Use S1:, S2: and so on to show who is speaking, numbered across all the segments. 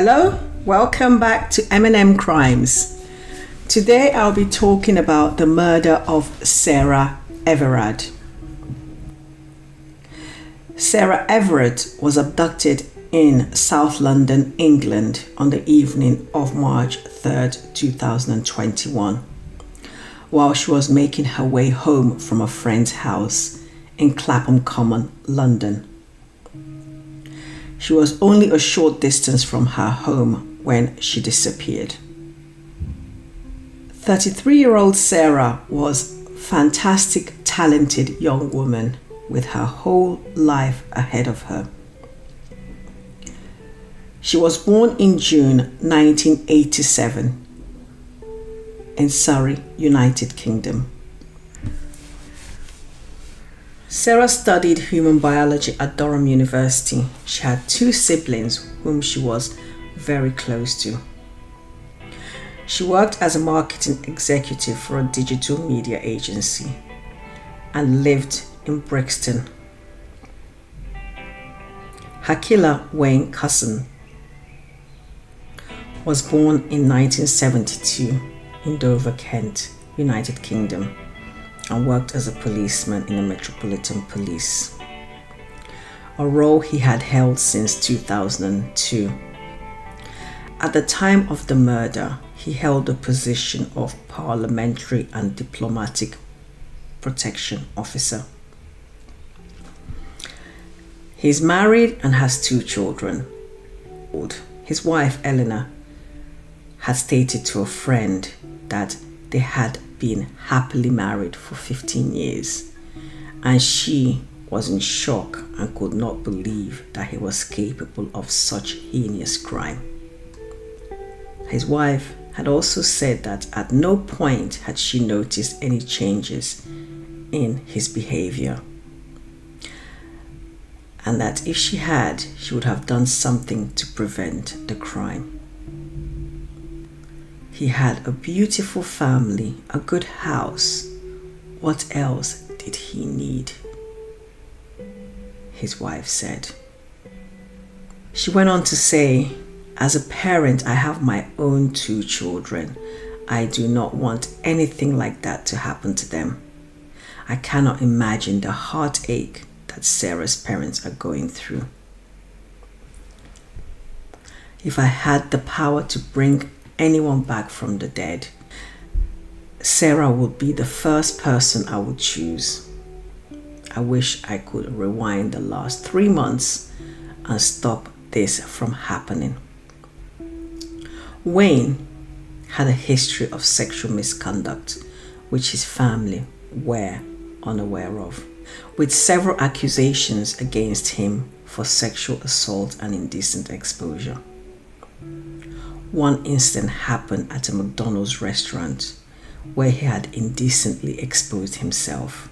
S1: Hello, welcome back to M&M Crimes. Today I'll be talking about the murder of Sarah Everard. Sarah Everard was abducted in South London, England on the evening of March 3rd, 2021, while she was making her way home from a friend's house in Clapham Common, London. She was only a short distance from her home when she disappeared. 33-year-old Sarah was a fantastic, talented young woman with her whole life ahead of her. She was born in June 1987 in Surrey, United Kingdom. Sarah studied human biology at Durham University. She had two siblings whom she was very close to. She worked as a marketing executive for a digital media agency and lived in Brixton. Her killer, Wayne Cousin, was born in 1972 in Dover, Kent, United Kingdom, and worked as a policeman in the Metropolitan Police, a role he had held since 2002. At the time of the murder, he held the position of Parliamentary and Diplomatic Protection Officer. He is married and has two children. His wife, Eleanor, had stated to a friend that they had been happily married for 15 years, and she was in shock and could not believe that he was capable of such heinous crime. His wife had also said that at no point had she noticed any changes in his behavior, and that if she had, she would have done something to prevent the crime. He had a beautiful family, a good house. What else did he need? His wife said. She went on to say, "As a parent, I have my own two children. I do not want anything like that to happen to them. I cannot imagine the heartache that Sarah's parents are going through. If I had the power to bring anyone back from the dead, Sarah would be the first person I would choose. I wish I could rewind the last 3 months and stop this from happening." Wayne had a history of sexual misconduct, which his family were unaware of, with several accusations against him for sexual assault and indecent exposure. One incident happened at a McDonald's restaurant where he had indecently exposed himself.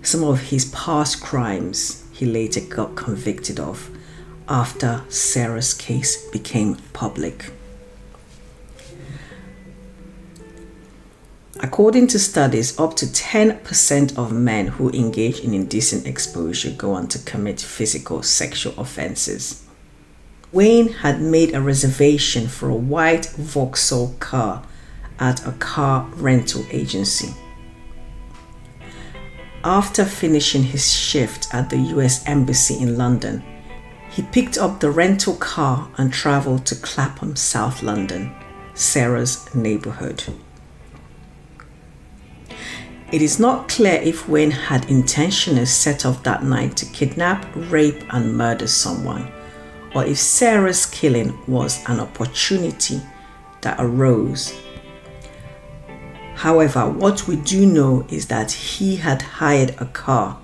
S1: Some of his past crimes he later got convicted of after Sarah's case became public. According to studies, up to 10% of men who engage in indecent exposure go on to commit physical sexual offenses. Wayne had made a reservation for a white Vauxhall car at a car rental agency. After finishing his shift at the US Embassy in London, he picked up the rental car and traveled to Clapham, South London, Sarah's neighborhood. It is not clear if Wayne had intentionally set off that night to kidnap, rape, and murder someone, or if Sarah's killing was an opportunity that arose. However, what we do know is that he had hired a car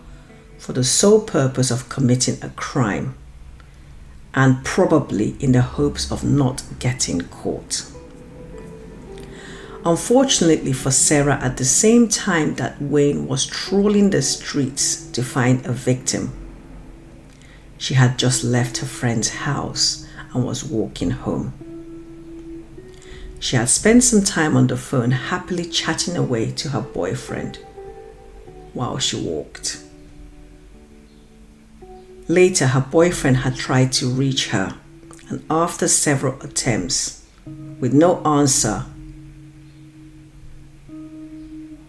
S1: for the sole purpose of committing a crime, and probably in the hopes of not getting caught. Unfortunately for Sarah, at the same time that Wayne was trawling the streets to find a victim, she had just left her friend's house and was walking home. She had spent some time on the phone happily chatting away to her boyfriend while she walked. Later, her boyfriend had tried to reach her, and after several attempts with no answer,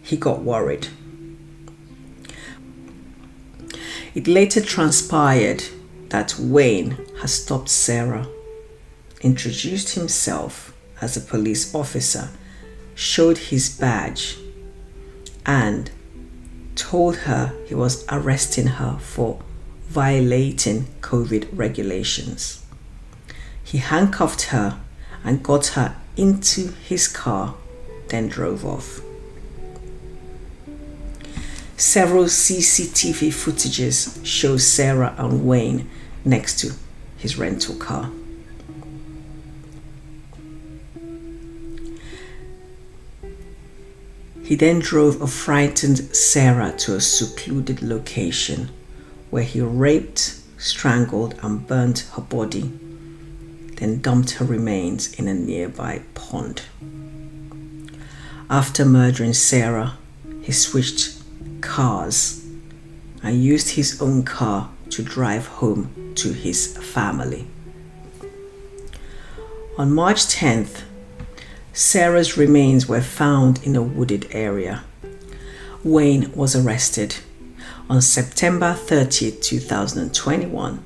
S1: he got worried. It later transpired that Wayne had stopped Sarah, introduced himself as a police officer, showed his badge, and told her he was arresting her for violating COVID regulations. He handcuffed her and got her into his car, then drove off. Several CCTV footages show Sarah and Wayne next to his rental car. He then drove a frightened Sarah to a secluded location where he raped, strangled, and burnt her body, then dumped her remains in a nearby pond. After murdering Sarah, he switched cars and used his own car to drive home to his family. On March 10th, Sarah's remains were found in a wooded area. Wayne was arrested. On September 30th, 2021,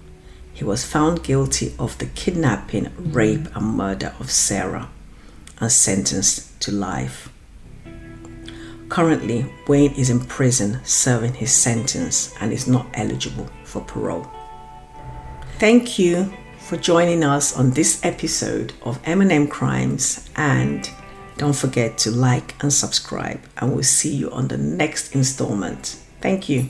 S1: he was found guilty of the kidnapping, rape, and murder of Sarah and sentenced to life. Currently, Wayne is in prison serving his sentence and is not eligible for parole. Thank you for joining us on this episode of M&M Crimes, and don't forget to like and subscribe, and we'll see you on the next installment. Thank you.